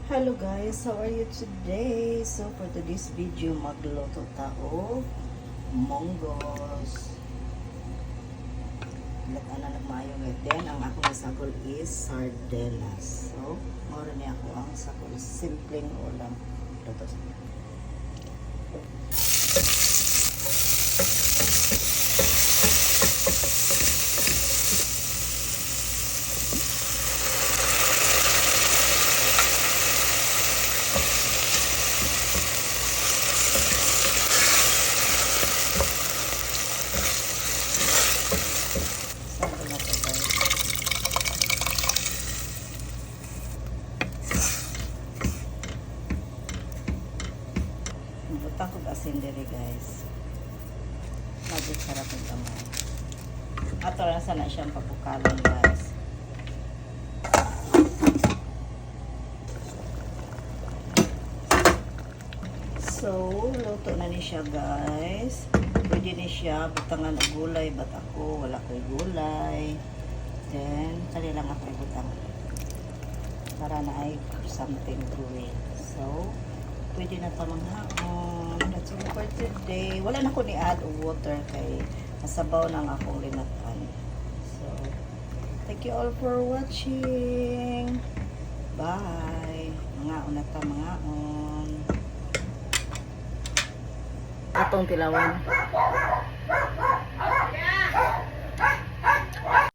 Hello guys, how are you today? So for today's video, magluto tao monggos. Latan na nagmayo ngayon. Then ang akong sakol is sardenas. So, moro niya ako ang sakol. Simpleng ulam. Luto sa butang ko asin diri guys. Magit sarap ang gamay. Ato lang sana siyang papukalan guys. So, luto na ni siya guys. Pwede ni siya butangan og gulay, but ako wala ko'y gulay. Then, kali lang ako butang. Para na ay something to it. So, pwede na ito manghaon. That's all for today. Wala na ko ni add water kay nasabaw ng akong linatan. So, thank you all for watching. Bye. Mangaon na ito, mangaon. Atong tilawan.